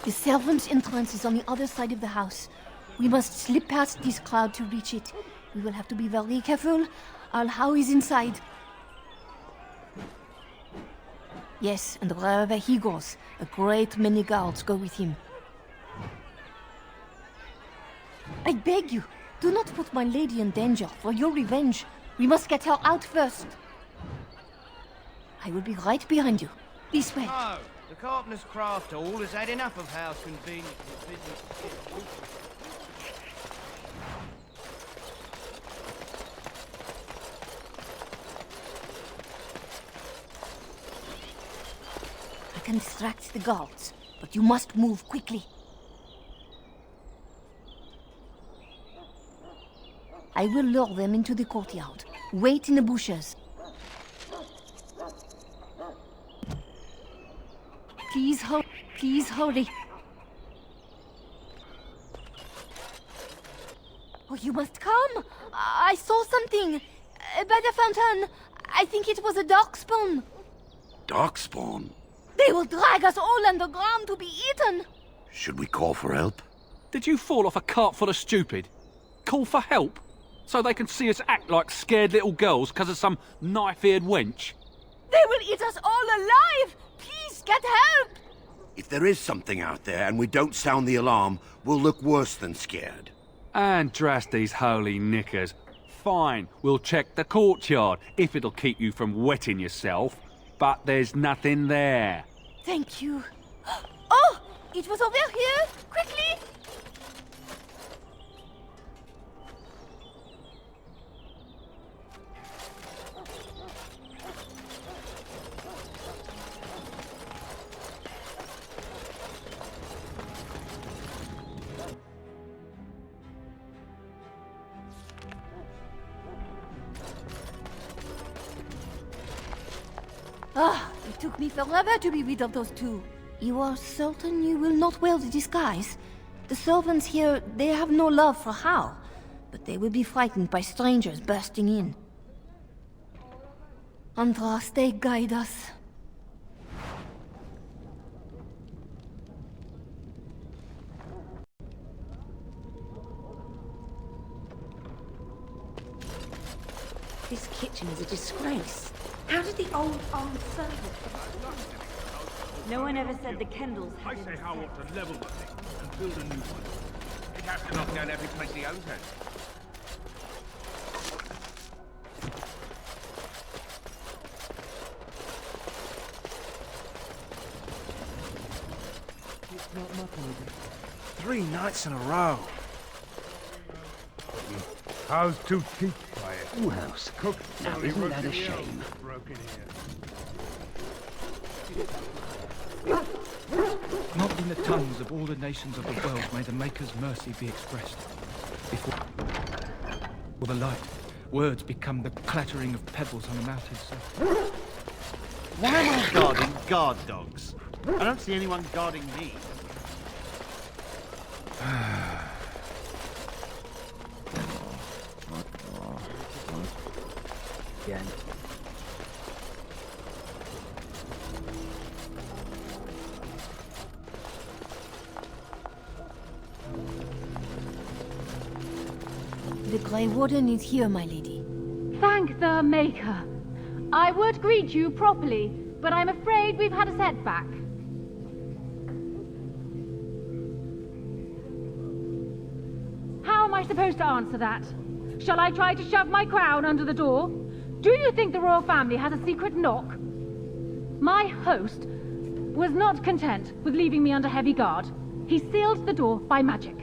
The servants' entrance is on the other side of the house. We must slip past this crowd to reach it. We will have to be very careful. Arl Howe is inside. Yes, and wherever he goes, a great many guards go with him. I beg you, do not put my lady in danger for your revenge. We must get her out first. I will be right behind you. This way. No, the carpenter's craft hall has had enough of house convenience and business. I can distract the guards, but you must move quickly. I will lure them into the courtyard. Wait in the bushes. Please hurry. Please hurry. Oh, you must come. I saw something. By the fountain. I think it was a darkspawn. Darkspawn? They will drag us all underground to be eaten. Should we call for help? Did you fall off a cart full of stupid? Call for help? So they can see us act like scared little girls because of some knife-eared wench? They will eat us all alive! Please, get help! If there is something out there and we don't sound the alarm, we'll look worse than scared. And drast these holy knickers. Fine, we'll check the courtyard, if it'll keep you from wetting yourself. But there's nothing there. Thank you. Oh! It was over here! Quickly! Ah, it took me forever to be rid of those two. You are certain you will not wear the disguise? The servants here, they have no love for Howe, but they will be frightened by strangers bursting in. Andraste, guide us. This kitchen is a disgrace. How did the old servant... No one ever said the Kendalls had... I say how ought to level the thing and build a new one. He'd have to knock down every place he owns it. It's not nothing. 3 nights in a row. How's too cheap by it? Ooh, house. Cook. Now, isn't that a shame? Broken here. Not in the tongues of all the nations of the world may the Maker's mercy be expressed. Before the light, words become the clattering of pebbles on a mountain surface. Why am I guarding guard dogs? I don't see anyone guarding me. Again. The Grey Warden is here, my lady. Thank the Maker. I would greet you properly, but I'm afraid we've had a setback. How am I supposed to answer that? Shall I try to shove my crown under the door? Do you think the royal family has a secret knock? My host was not content with leaving me under heavy guard. He sealed the door by magic.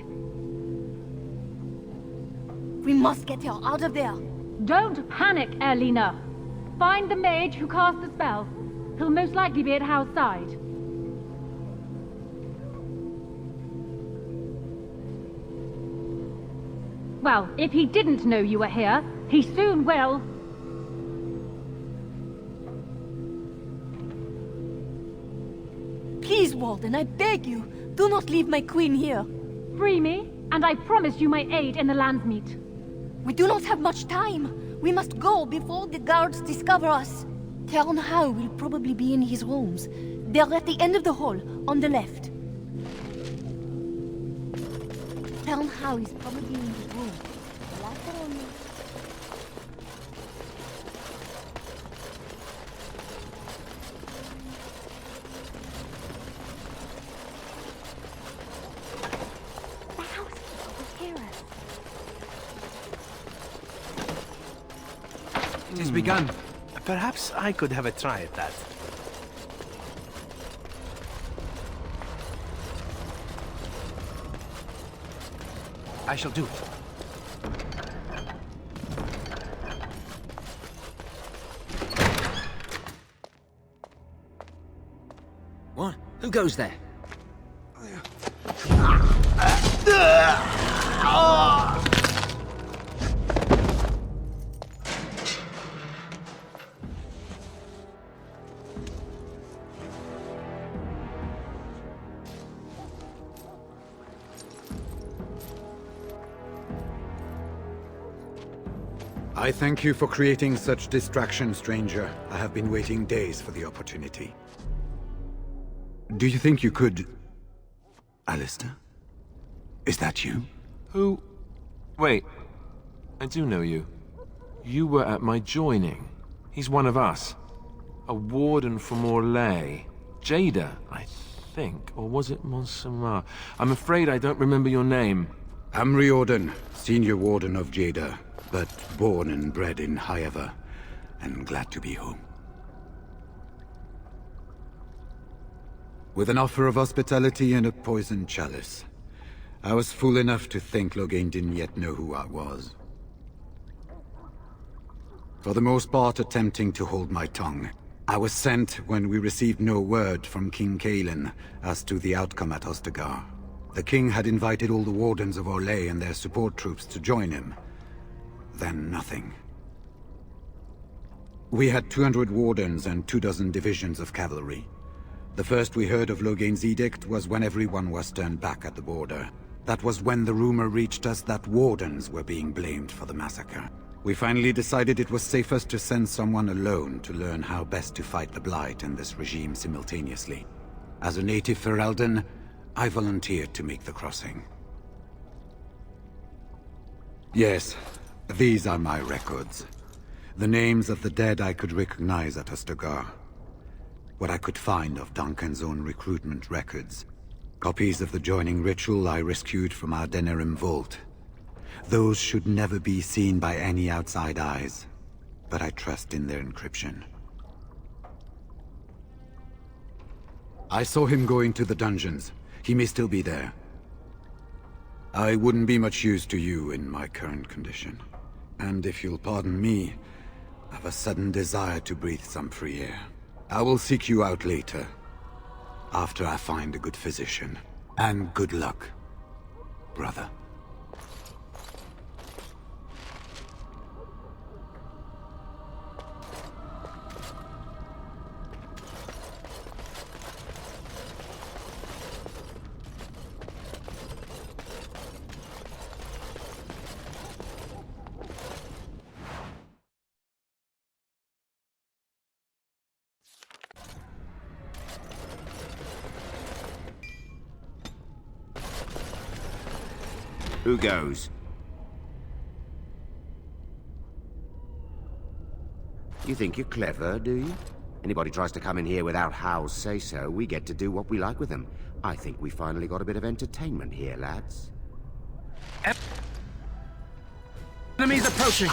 We must get her out of there. Don't panic, Erlina. Find the mage who cast the spell. He'll most likely be at Howe's side. Well, if he didn't know you were here, he soon will. Please, Warden, I beg you, do not leave my queen here. Free me, and I promise you my aid in the Landsmeet. We do not have much time. We must go before the guards discover us. Arl Howe will probably be in his rooms. They're at the end of the hall, on the left. Arl Howe is probably in his room. The housekeeper will hear us. It has begun. Perhaps I could have a try at that. I shall do it. What? Who goes there? I thank you for creating such distraction, stranger. I have been waiting days for the opportunity. Do you think you could... Alistair? Is that you? Who? Wait. I do know you. You were at my joining. He's one of us. A warden from Orlais. Jada, I think. Or was it Montserrat? I'm afraid I don't remember your name. I'm Riordan, senior warden of Jada, but born and bred in Highever, and glad to be home. With an offer of hospitality and a poisoned chalice. I was fool enough to think Loghain didn't yet know who I was. For the most part, attempting to hold my tongue. I was sent when we received no word from King Cailan as to the outcome at Ostagar. The king had invited all the wardens of Orlais and their support troops to join him. Then nothing. We had 200 wardens and 24 divisions of cavalry. The first we heard of Loghain's edict was when everyone was turned back at the border. That was when the rumor reached us that wardens were being blamed for the massacre. We finally decided it was safest to send someone alone to learn how best to fight the Blight and this regime simultaneously. As a native Ferelden, I volunteered to make the crossing. Yes, these are my records. The names of the dead I could recognize at Ostagar. What I could find of Duncan's own recruitment records. Copies of the joining ritual I rescued from our Denerim vault. Those should never be seen by any outside eyes, but I trust in their encryption. I saw him go into the dungeons. He may still be there. I wouldn't be much use to you in my current condition. And if you'll pardon me, I've a sudden desire to breathe some free air. I will seek you out later, after I find a good physician. And good luck, brother. Who goes? You think you're clever, do you? Anybody tries to come in here without Howe's say-so, we get to do what we like with them. I think we finally got a bit of entertainment here, lads. Enemies approaching!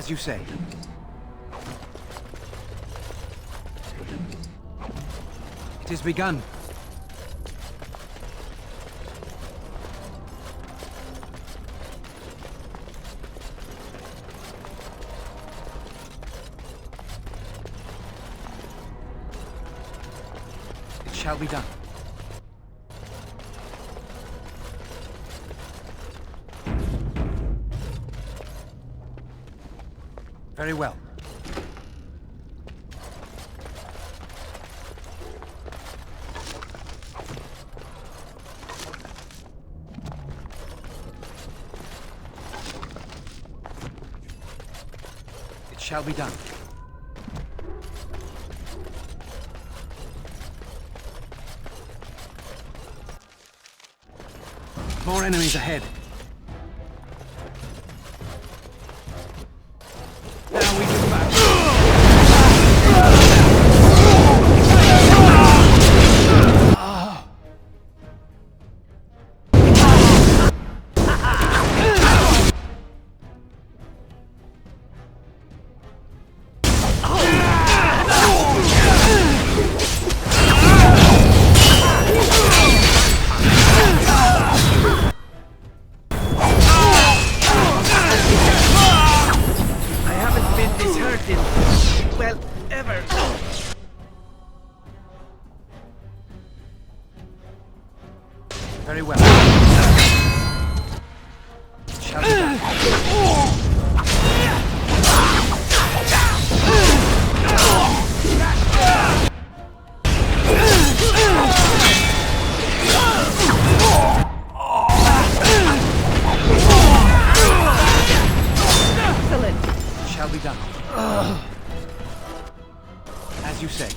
As you say. It has begun. It shall be done. Very well. It shall be done. More enemies ahead. Now we do back. Very well. Shall we go? Excellent. Shall be done. As you say.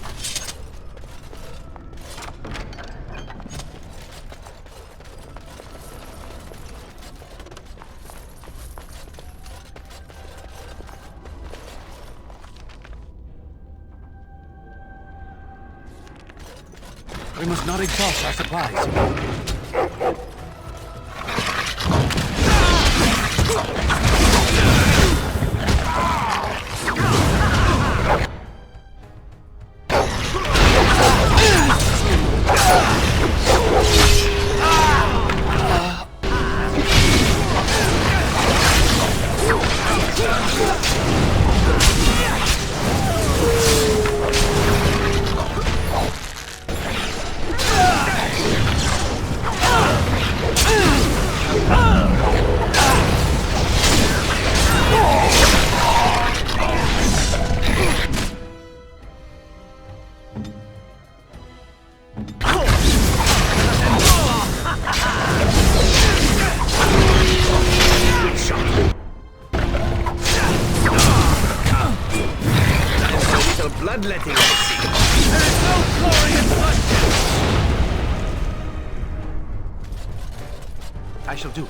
We must not exhaust our supplies. Bloodletting, I see. There is no glory in bloodshed. I shall do it.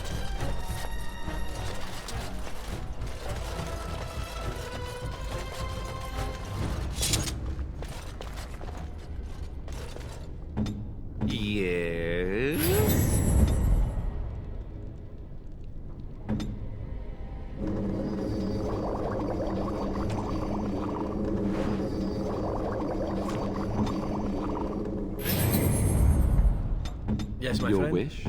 Yes? Yes, my Your friend. wish?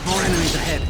More enemies ahead.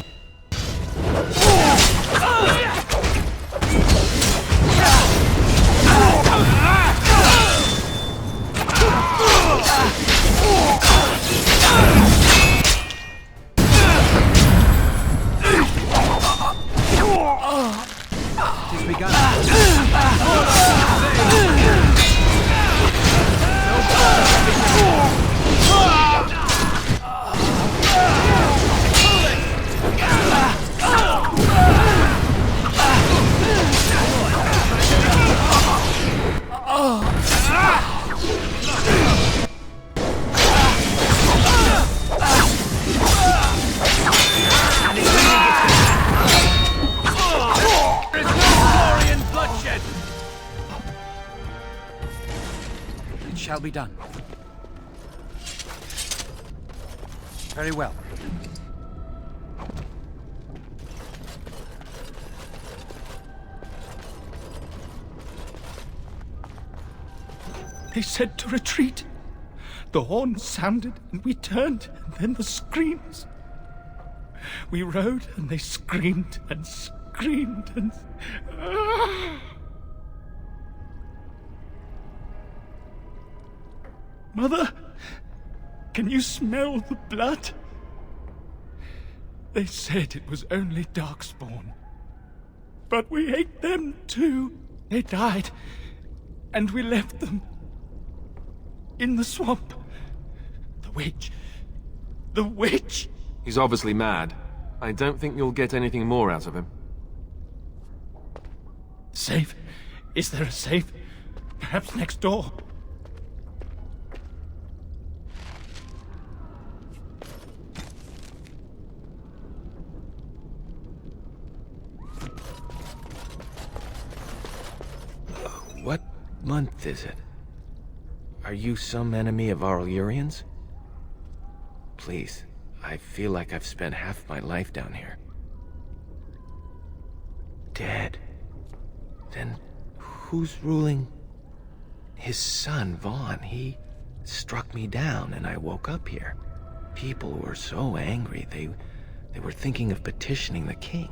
shall be done. Very well. They said to retreat. The horn sounded, and we turned, and then the screams. We rode, and they screamed and screamed and... Mother, can you smell the blood? They said it was only Darkspawn. But we ate them too. They died, and we left them. In the swamp. The witch. The witch! He's obviously mad. I don't think you'll get anything more out of him. Safe? Is there a safe? Perhaps next door? What month is it? Are you some enemy of Arl Urian's? Please, I feel like I've spent half my life down here. Dead. Then who's ruling? His son, Vaughn. He struck me down and I woke up here. People were so angry, they were thinking of petitioning the king.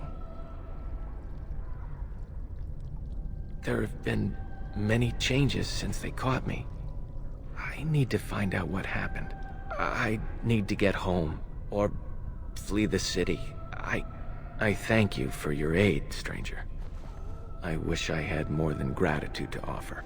There have been many changes since they caught me. I need to find out what happened. I need to get home, or flee the city. I thank you for your aid, stranger. I wish I had more than gratitude to offer.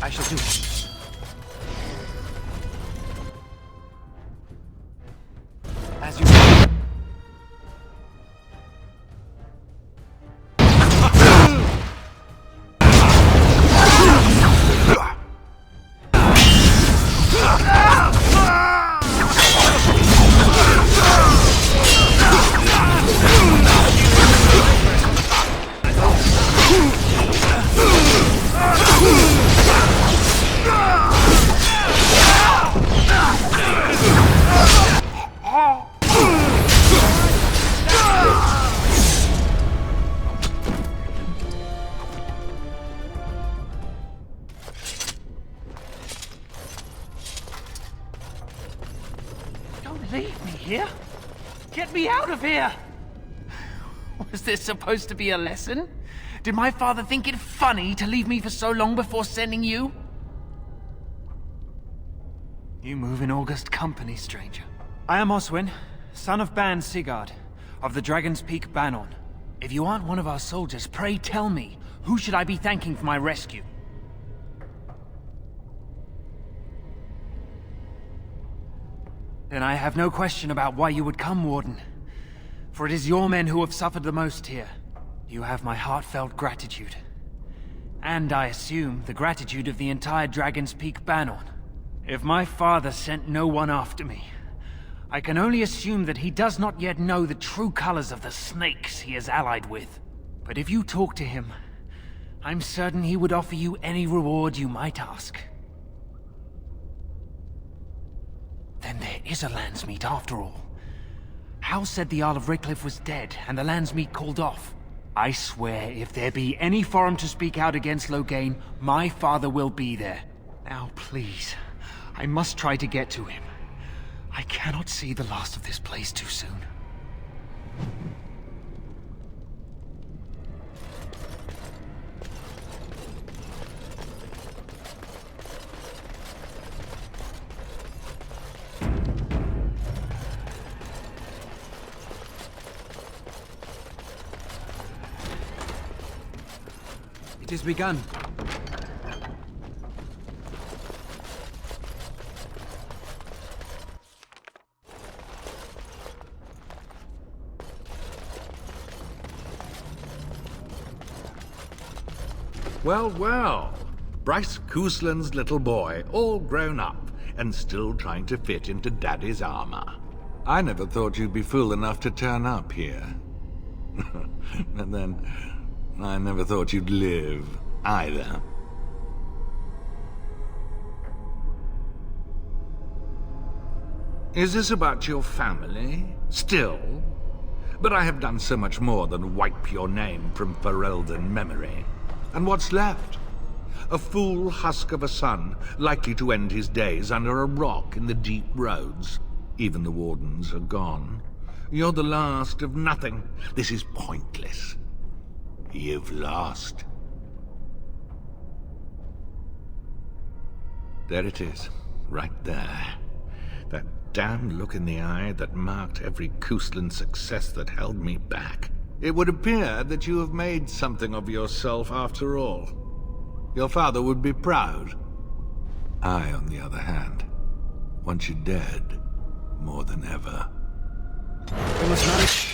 I shall do it. As you say. Leave me here? Get me out of here! Was this supposed to be a lesson? Did my father think it funny to leave me for so long before sending you? You move in august company, stranger. I am Oswin, son of Ban Sigurd, of the Dragon's Peak Banon. If you aren't one of our soldiers, pray tell me, who should I be thanking for my rescue? Then I have no question about why you would come, Warden. For it is your men who have suffered the most here. You have my heartfelt gratitude. And I assume the gratitude of the entire Dragon's Peak Banon. If my father sent no one after me, I can only assume that he does not yet know the true colors of the snakes he is allied with. But if you talk to him, I'm certain he would offer you any reward you might ask. Then there is a Landsmeet after all. Howe said the Arl of Redcliffe was dead, and the Landsmeet called off. I swear, if there be any forum to speak out against Loghain, my father will be there. Now, please, I must try to get to him. I cannot see the last of this place too soon. It is begun. Well, well. Bryce Cousland's little boy, all grown up, and still trying to fit into Daddy's armor. I never thought you'd be fool enough to turn up here. And then, I never thought you'd live, either. Is this about your family? Still? But I have done so much more than wipe your name from Ferelden memory. And what's left? A fool husk of a son, likely to end his days under a rock in the deep roads. Even the Wardens are gone. You're the last of nothing. This is pointless. You've lost. There it is, right there. That damn look in the eye that marked every Cousland success that held me back. It would appear that you have made something of yourself after all. Your father would be proud. I, on the other hand, want you dead more than ever. We must not...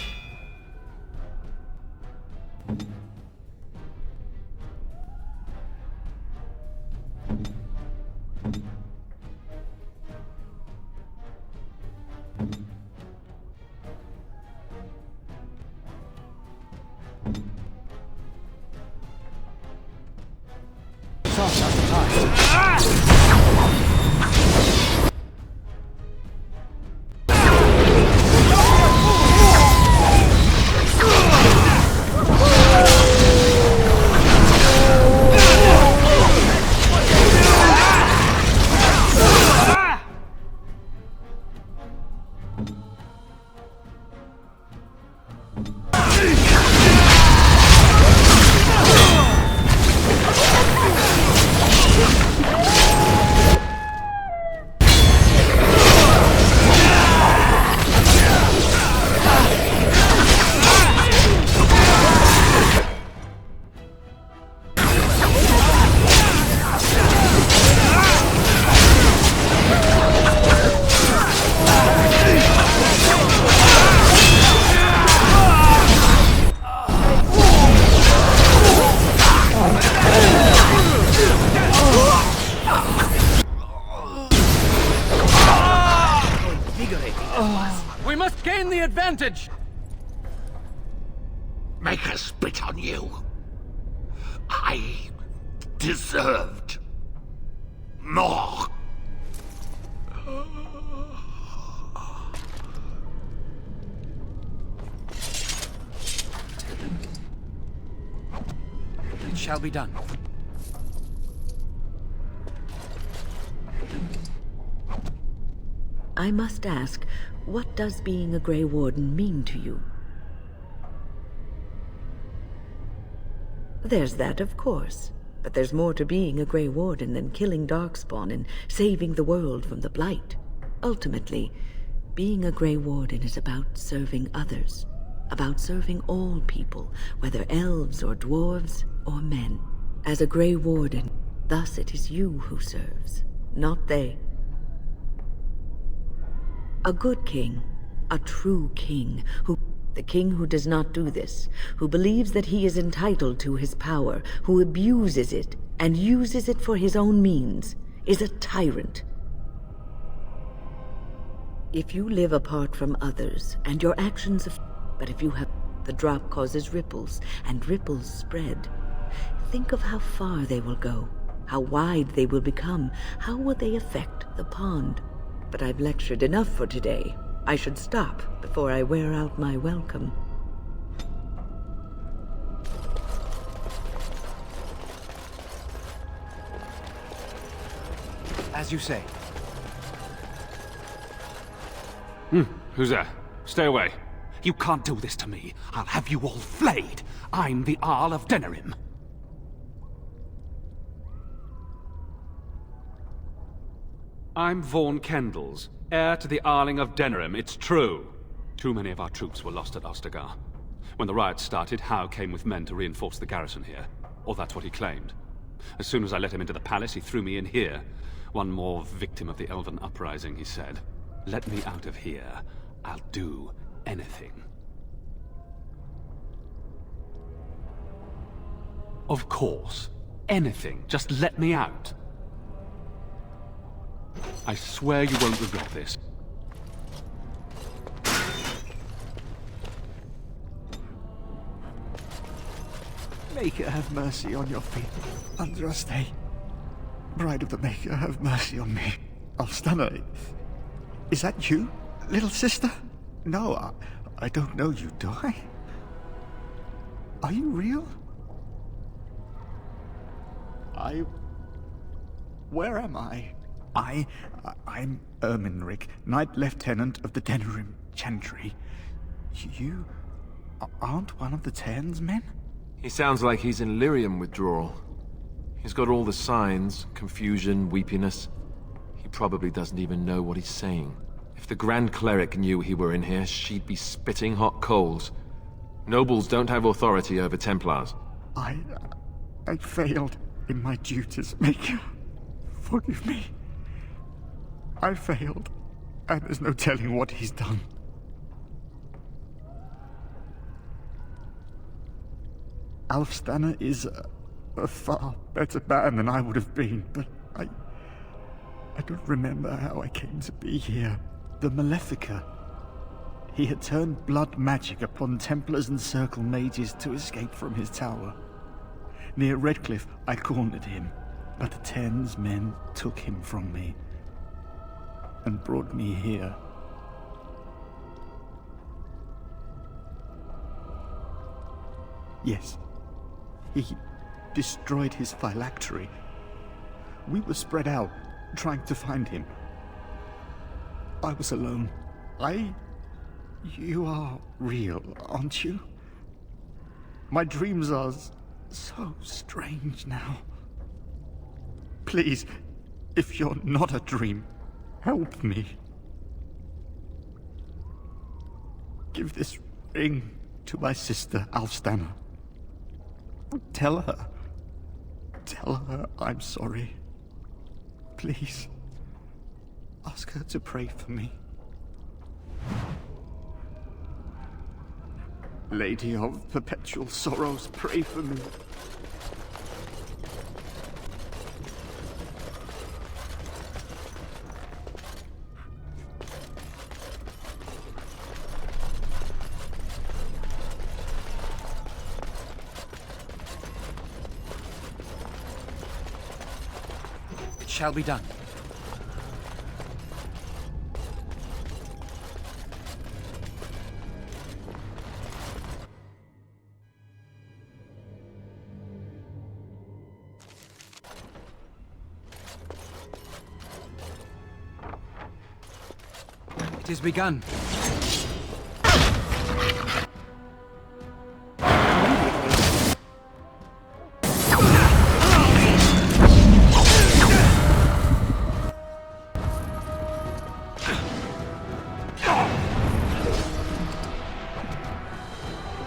We must gain the advantage! Make us spit on you. I deserved more. It shall be done. I must ask, what does being a Grey Warden mean to you? There's that, of course. But there's more to being a Grey Warden than killing Darkspawn and saving the world from the Blight. Ultimately, being a Grey Warden is about serving others. About serving all people, whether elves or dwarves or men. As a Grey Warden, thus it is you who serves, not they. A good king, a true king, the king who does not do this, who believes that he is entitled to his power, who abuses it and uses it for his own means, is a tyrant. If you live apart from others, and your actions but if you have, the drop causes ripples, and ripples spread. Think of how far they will go, how wide they will become, how will they affect the pond. But I've lectured enough for today. I should stop before I wear out my welcome. As you say. Who's there? Stay away. You can't do this to me. I'll have you all flayed. I'm the Arl of Denerim. I'm Vaughan Kendalls, heir to the Arling of Denerim, it's true. Too many of our troops were lost at Ostagar. When the riots started, Howe came with men to reinforce the garrison here. Or that's what he claimed. As soon as I let him into the palace, he threw me in here. One more victim of the Elven uprising, he said. Let me out of here. I'll do anything. Of course. anything. Just let me out. I swear you won't regret this. Maker, have mercy on your feet. Under us stay. Bride of the Maker, have mercy on me. Alstana, is that you, little sister? No, I don't know you, do I? Are you real? Where am I? I'm Ermenric, Knight Lieutenant of the Denerim Chantry. You aren't one of the Tern's men? He sounds like he's in lyrium withdrawal. He's got all the signs, confusion, weepiness. He probably doesn't even know what he's saying. If the Grand Cleric knew he were in here, she'd be spitting hot coals. Nobles don't have authority over Templars. I failed in my duties, Maker. Forgive me. I failed, and there's no telling what he's done. Alfstana is a far better man than I would have been, but I don't remember how I came to be here. The Malefica. He had turned blood magic upon Templars and Circle mages to escape from his tower. Near Redcliffe, I cornered him, but the Tern's men took him from me and brought me here. Yes, he destroyed his phylactery. We were spread out, trying to find him. I was alone. You are real, aren't you? My dreams are so strange now. Please, if you're not a dream, help me. Give this ring to my sister, Alfstana. Tell her I'm sorry. Please, ask her to pray for me. Lady of Perpetual Sorrows, pray for me. It shall be done. It is begun.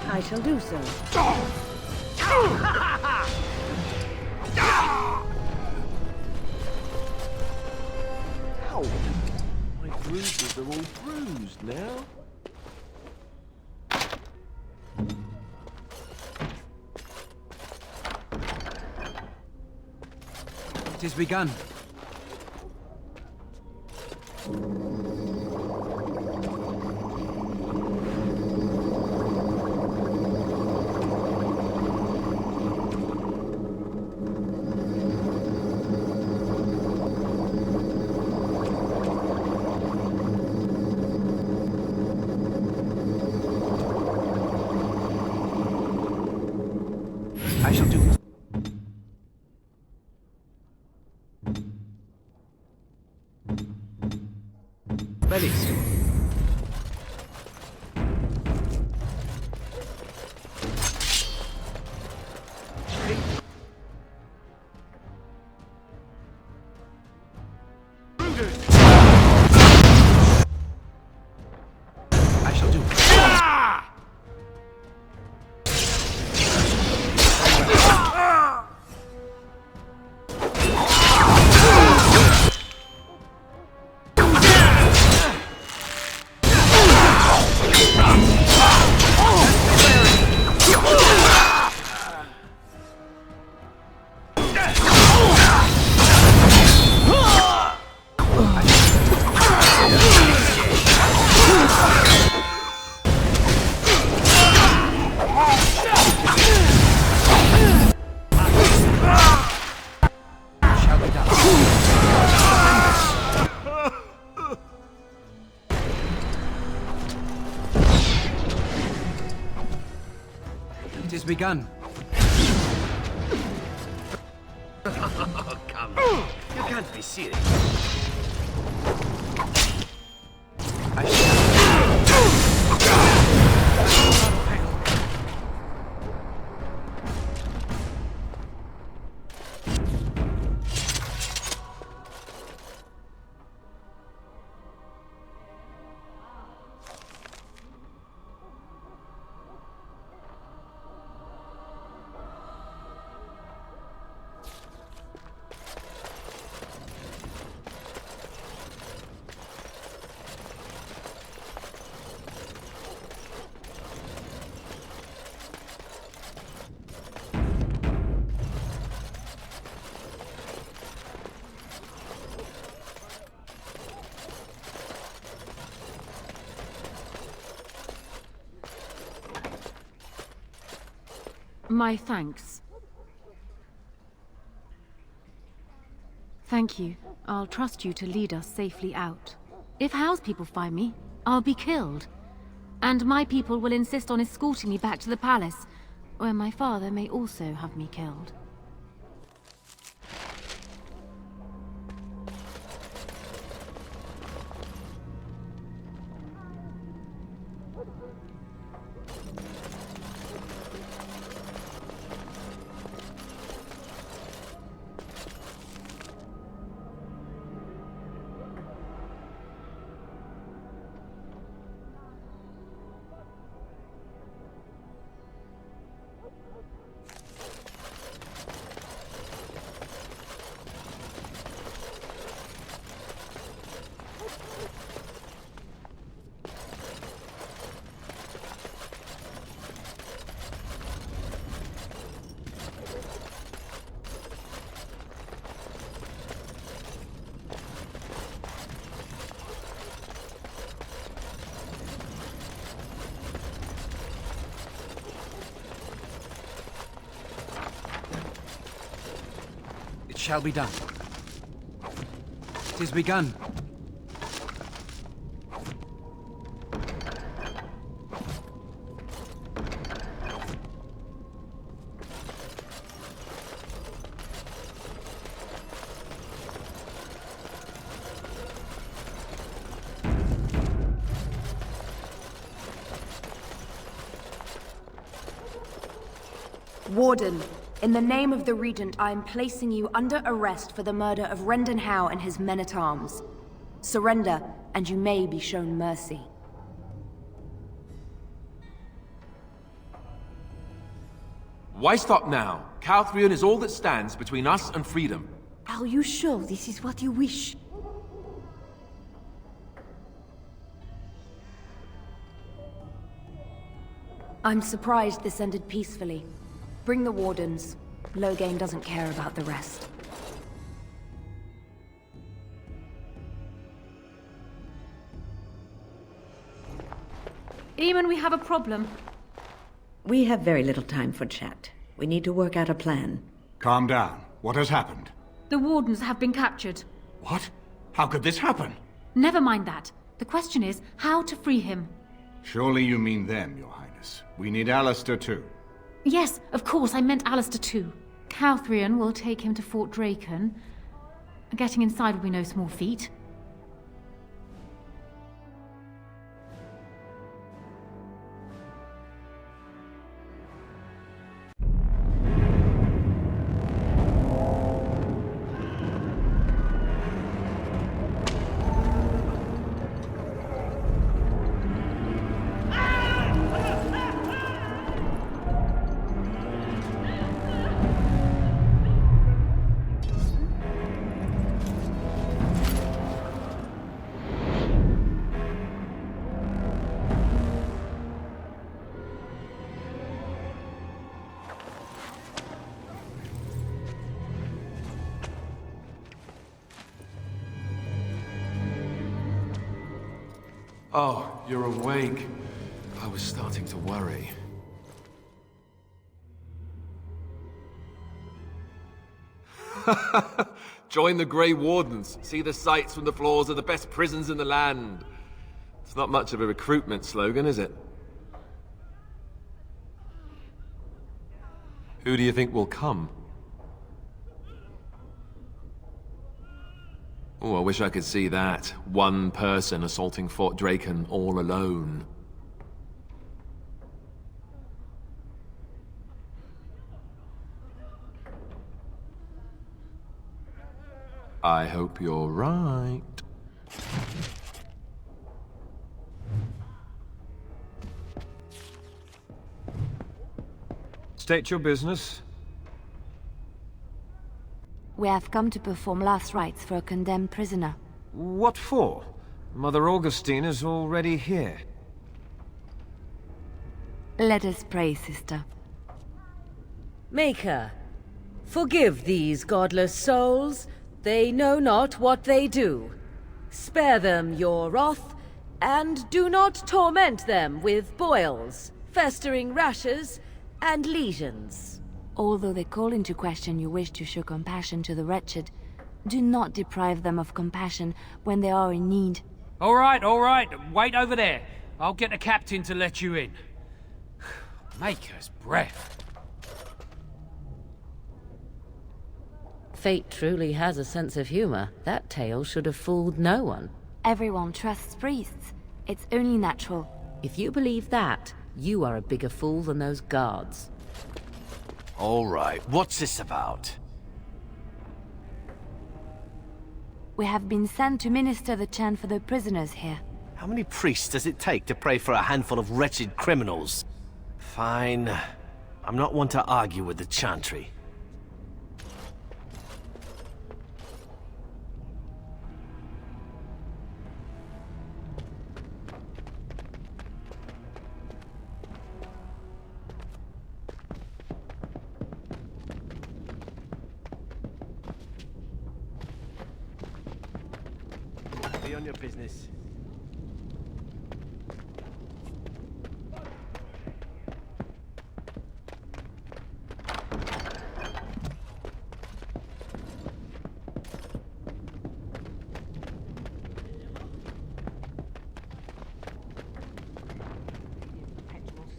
I shall do so. Ow! My bruises are all bruised now. It is begun. I shall do. Ready. I shall do. has begun. Oh, come on. You can't be serious. My thanks. Thank you. I'll trust you to lead us safely out. If Howe's people find me, I'll be killed. And my people will insist on escorting me back to the palace, where my father may also have me killed. It shall be done. It is begun. Warden, in the name of the Regent, I am placing you under arrest for the murder of Rendon Howe and his men-at-arms. Surrender, and you may be shown mercy. Why stop now? Cauthrien is all that stands between us and freedom. Are you sure this is what you wish? I'm surprised this ended peacefully. Bring the Wardens. Loghain doesn't care about the rest. Eamon, we have a problem. We have very little time for chat. We need to work out a plan. Calm down. What has happened? The Wardens have been captured. What? How could this happen? Never mind that. The question is how to free him. Surely you mean them, Your Highness. We need Alistair too. Yes, of course, I meant Alistair too. Cauthrien will take him to Fort Drakon. Getting inside will be no small feat. Oh, you're awake. I was starting to worry. Join the Grey Wardens. See the sights from the floors of the best prisons in the land. It's not much of a recruitment slogan, is it? Who do you think will come? Oh, I wish I could see that. One person assaulting Fort Drakon all alone. I hope you're right. State your business. We have come to perform last rites for a condemned prisoner. What for? Mother Augustine is already here. Let us pray, sister. Maker, forgive these godless souls. They know not what they do. Spare them your wrath, and do not torment them with boils, festering rashes, and lesions. Although they call into question your wish to show compassion to the wretched, do not deprive them of compassion when they are in need. All right. Wait over there. I'll get the captain to let you in. Maker's breath. Fate truly has a sense of humor. That tale should have fooled no one. Everyone trusts priests. It's only natural. If you believe that, you are a bigger fool than those guards. All right, what's this about? We have been sent to minister the chant for the prisoners here. How many priests does it take to pray for a handful of wretched criminals? Fine. I'm not one to argue with the chantry. Be on your business.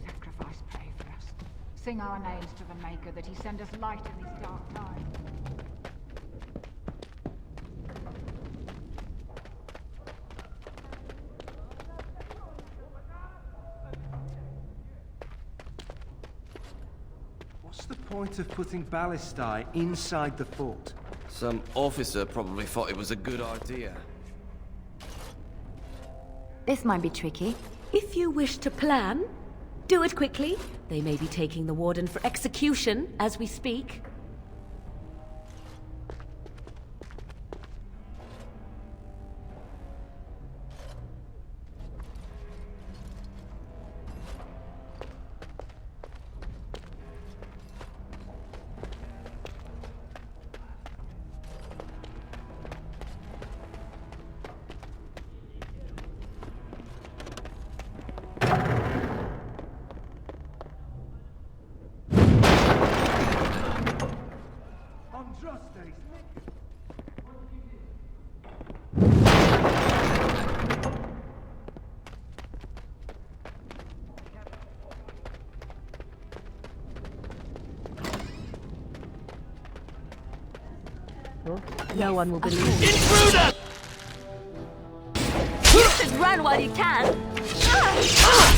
Sacrifice pray for us. Sing our names to the Maker that he send us light in these dark times. What's the point of putting ballistae inside the fort? Some officer probably thought it was a good idea. This might be tricky. If you wish to plan, do it quickly. They may be taking the Warden for execution as we speak. No one will believe it. Intruder! You should run while you can. Oh!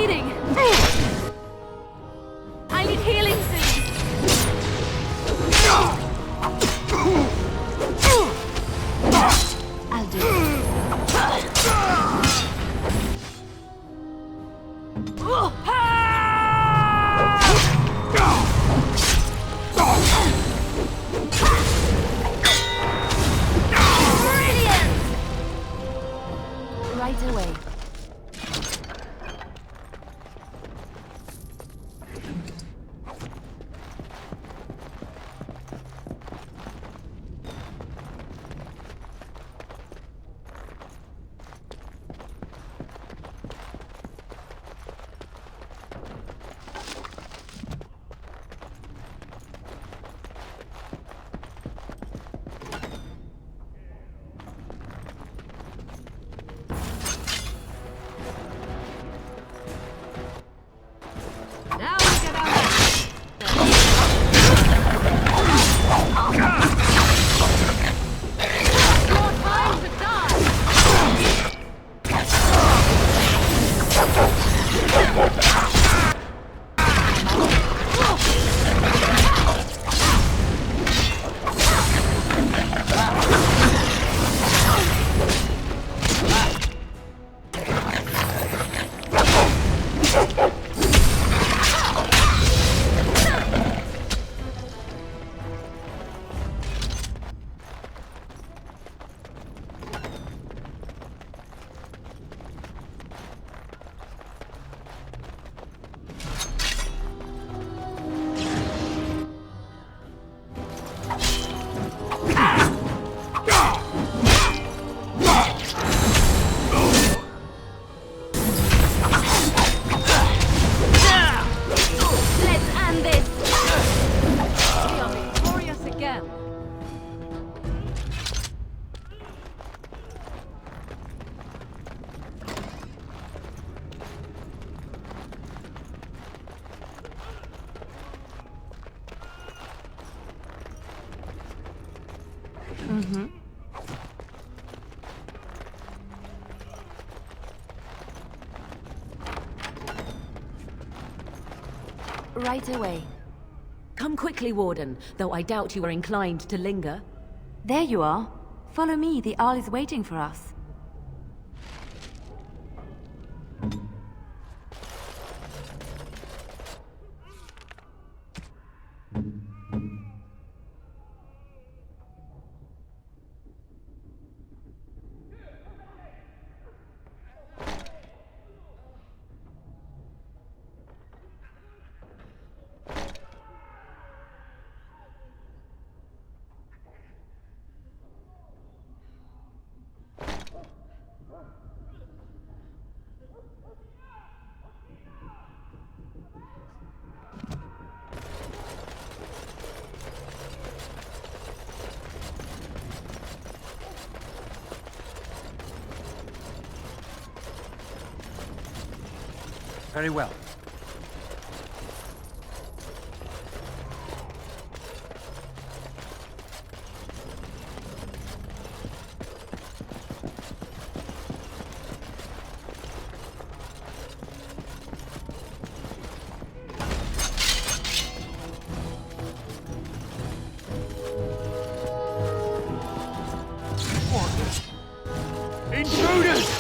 bleeding! I need healing seeds! I'll do it. Brilliant! Right away. Now we get our Your time to die! Let's end this! We are victorious again. Mm-hmm. Right away. Come quickly, Warden, though I doubt you are inclined to linger. There you are. Follow me, the Arl is waiting for us. Very well. Intruders!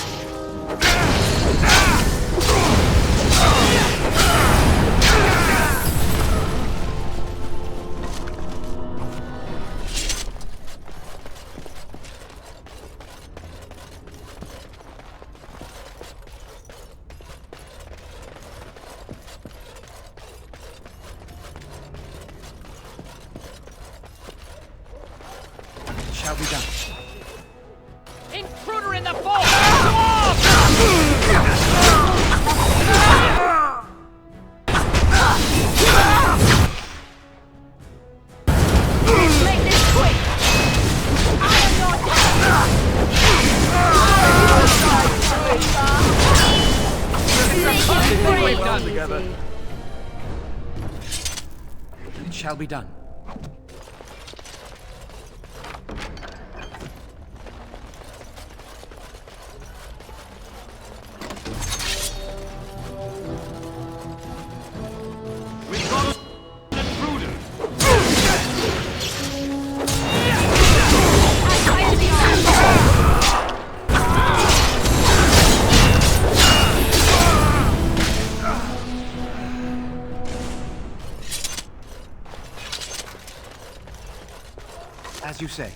Shall be done. Intruder in the fort! Make this quick! I am your Everything we've done together. It shall be done. you say.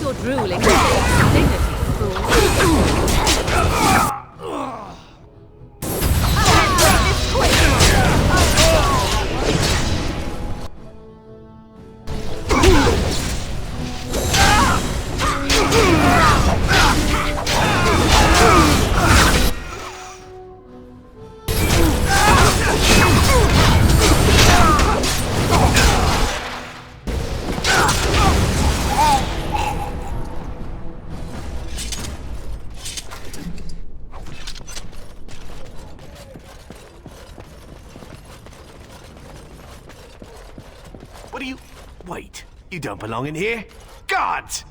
Your drooling dignity, fool. What do you... Wait, you don't belong in here? Guards!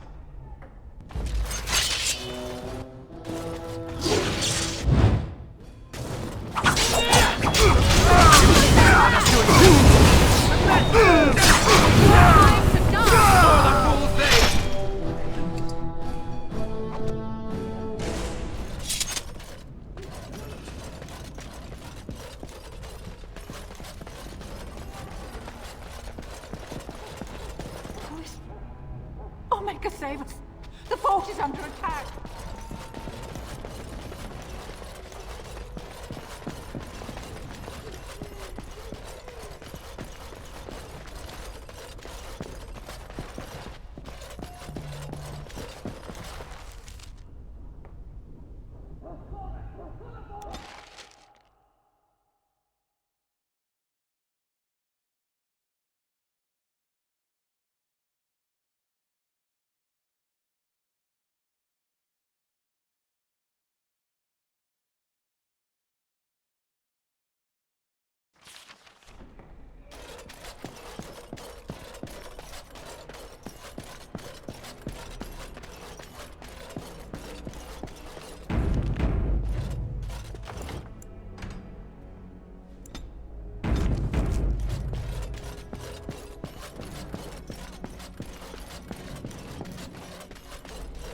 Save us! The fort is under attack!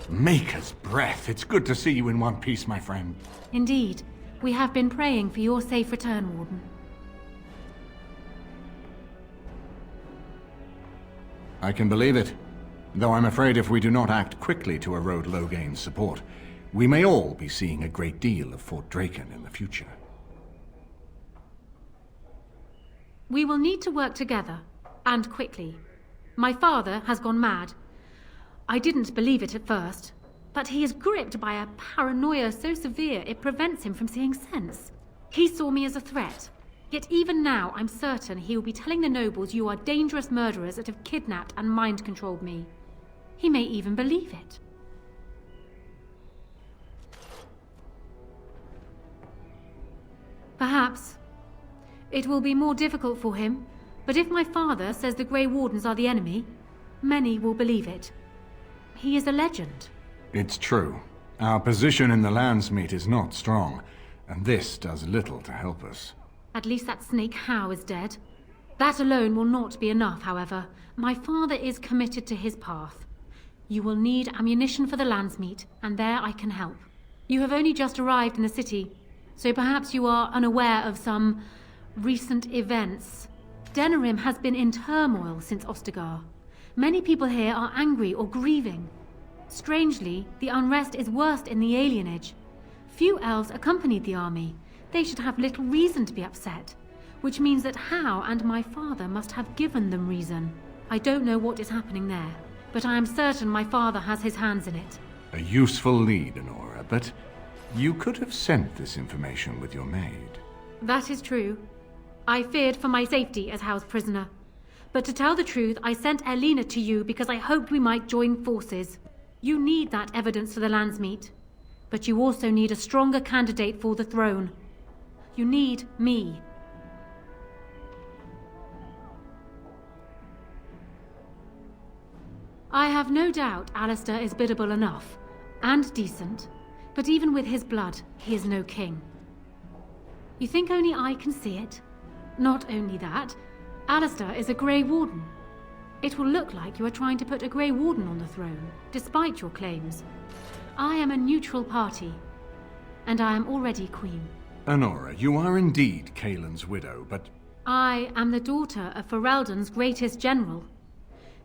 Maker's breath. It's good to see you in one piece, my friend. Indeed. We have been praying for your safe return, Warden. I can believe it. Though I'm afraid if we do not act quickly to erode Logain's support, we may all be seeing a great deal of Fort Drakon in the future. We will need to work together, and quickly. My father has gone mad. I didn't believe it at first, but he is gripped by a paranoia so severe it prevents him from seeing sense. He saw me as a threat, yet even now I'm certain he will be telling the nobles you are dangerous murderers that have kidnapped and mind-controlled me. He may even believe it. Perhaps. It will be more difficult for him, but if my father says the Grey Wardens are the enemy, many will believe it. He is a legend. It's true. Our position in the Landsmeet is not strong, and this does little to help us. At least that snake Howe is dead. That alone will not be enough, however. My father is committed to his path. You will need ammunition for the Landsmeet, and there I can help. You have only just arrived in the city, so perhaps you are unaware of some recent events. Denerim has been in turmoil since Ostagar. Many people here are angry or grieving. Strangely, the unrest is worst in the alienage. Few elves accompanied the army. They should have little reason to be upset, which means that Howe and my father must have given them reason. I don't know what is happening there, but I am certain my father has his hands in it. A useful lead, Anora, but you could have sent this information with your maid. That is true. I feared for my safety as house prisoner. But to tell the truth, I sent Erlina to you because I hoped we might join forces. You need that evidence for the Landsmeet. But you also need a stronger candidate for the throne. You need me. I have no doubt Alistair is biddable enough, and decent, but even with his blood, he is no king. You think only I can see it? Not only that, Alistair is a Grey Warden. It will look like you are trying to put a Grey Warden on the throne, despite your claims. I am a neutral party, and I am already queen. Anora, you are indeed Cailan's widow, but... I am the daughter of Ferelden's greatest general.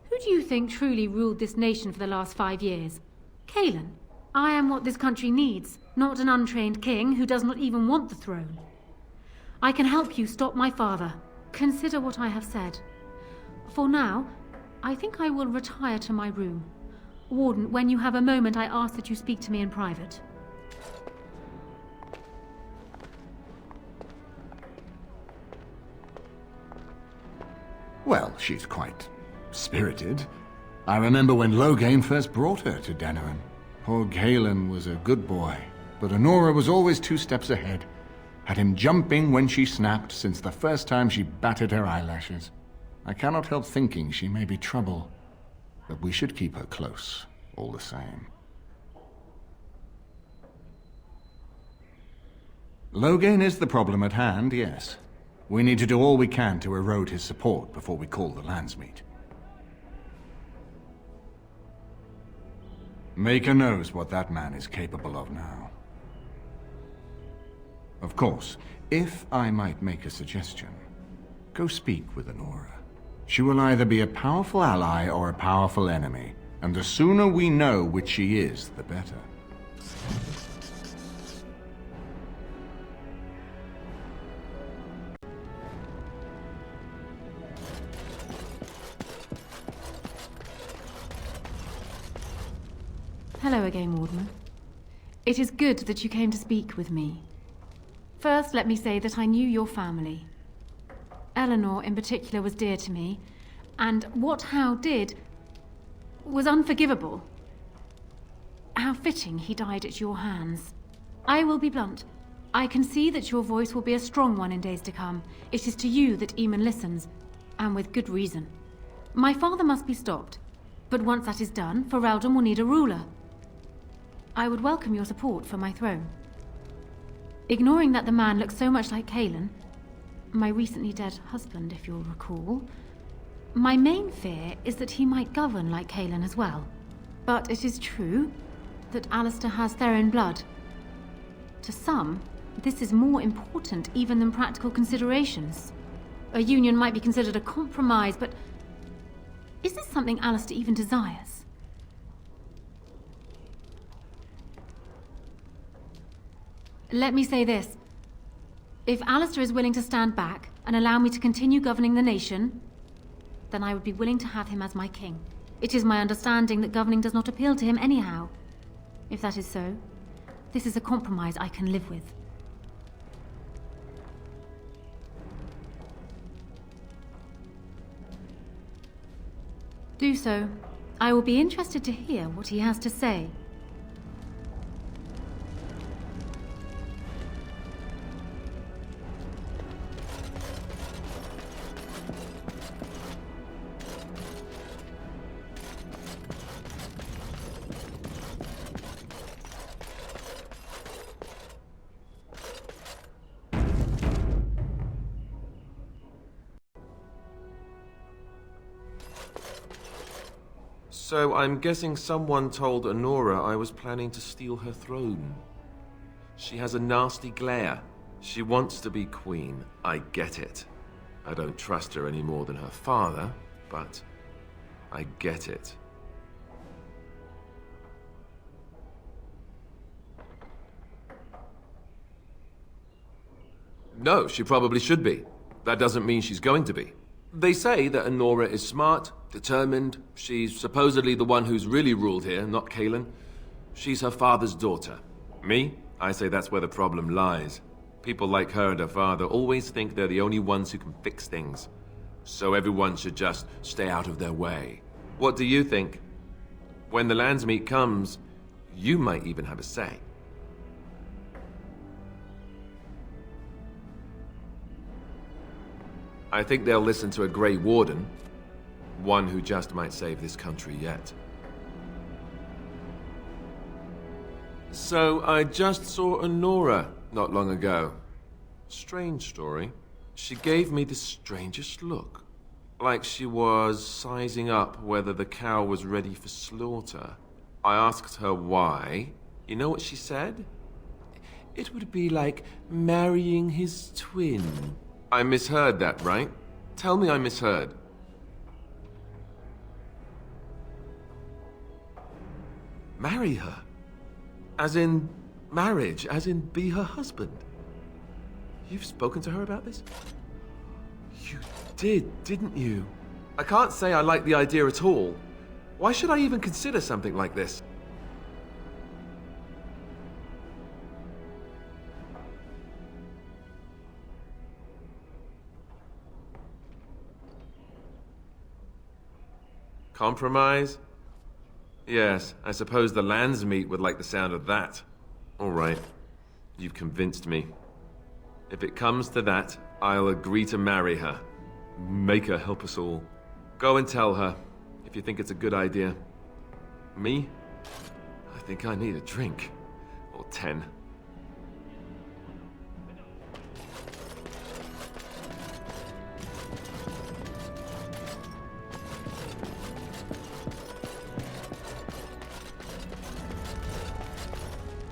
Who do you think truly ruled this nation for the last 5 years? Cailan. I am what this country needs, not an untrained king who does not even want the throne. I can help you stop my father. Consider what I have said. For now, I think I will retire to my room. Warden, when you have a moment, I ask that you speak to me in private. Well, she's quite spirited. I remember when Loghain first brought her to Denerim. Poor Cailan was a good boy, but Anora was always 2 steps ahead. Had him jumping when she snapped since the first time she batted her eyelashes. I cannot help thinking she may be trouble, but we should keep her close, all the same. Loghain is the problem at hand, yes. We need to do all we can to erode his support before we call the Landsmeet. Maker knows what that man is capable of now. Of course, if I might make a suggestion, go speak with Anora. She will either be a powerful ally or a powerful enemy, and the sooner we know which she is, the better. Hello again, Warden. It is good that you came to speak with me. First, let me say that I knew your family. Eleanor, in particular, was dear to me, and what Howe did was unforgivable. How fitting he died at your hands. I will be blunt. I can see that your voice will be a strong one in days to come. It is to you that Eamon listens, and with good reason. My father must be stopped, but once that is done, Ferelden will need a ruler. I would welcome your support for my throne. Ignoring that the man looks so much like Cailan, my recently dead husband, if you'll recall, my main fear is that he might govern like Cailan as well. But it is true that Alistair has Therin blood. To some, this is more important even than practical considerations. A union might be considered a compromise, but is this something Alistair even desires? Let me say this. If Alistair is willing to stand back and allow me to continue governing the nation, then I would be willing to have him as my king. It is my understanding that governing does not appeal to him anyhow. If that is so, this is a compromise I can live with. Do so. I will be interested to hear what he has to say. So I'm guessing someone told Anora I was planning to steal her throne. She has a nasty glare. She wants to be queen. I get it. I don't trust her any more than her father, but I get it. No, she probably should be. That doesn't mean she's going to be. They say that Anora is smart, Determined. She's supposedly the one who's really ruled here, not Cailan. She's her father's daughter. Me? I say that's where the problem lies. People like her and her father always think they're the only ones who can fix things. So everyone should just stay out of their way. What do you think? When the Landsmeet comes, you might even have a say. I think they'll listen to a Grey Warden. One who just might save this country yet. So, I just saw Anora not long ago. Strange story. She gave me the strangest look. Like she was sizing up whether the cow was ready for slaughter. I asked her why. You know what she said? It would be like marrying his twin. I misheard that, right? Tell me I misheard. Marry her? As in marriage? As in be her husband? You've spoken to her about this? You did, didn't you? I can't say I like the idea at all. Why should I even consider something like this? Compromise? Yes, I suppose the Landsmeet would like the sound of that. All right, you've convinced me. If it comes to that, I'll agree to marry her. Make her help us all. Go and tell her, if you think it's a good idea. Me? I think I need a drink. Or 10.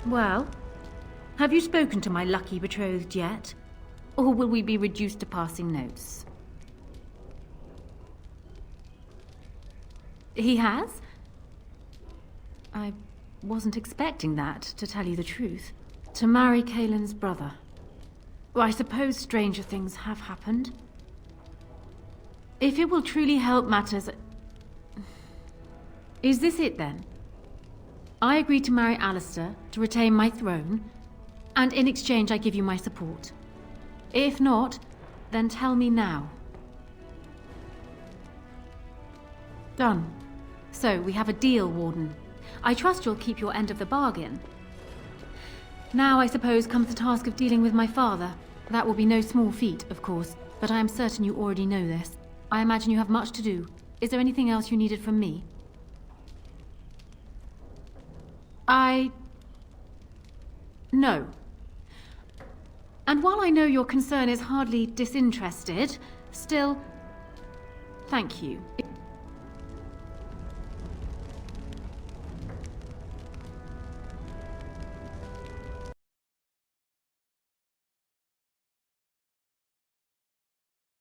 Well, have you spoken to my lucky betrothed yet? Or will we be reduced to passing notes? He has? I wasn't expecting that, to tell you the truth. To marry Cailan's brother. Well, I suppose stranger things have happened. If it will truly help matters... Is this it then? I agree to marry Alistair to retain my throne, and in exchange I give you my support. If not, then tell me now. Done. So, we have a deal, Warden. I trust you'll keep your end of the bargain. Now, I suppose, comes the task of dealing with my father. That will be no small feat, of course, but I am certain you already know this. I imagine you have much to do. Is there anything else you needed from me? No. And while I know your concern is hardly disinterested, still, thank you.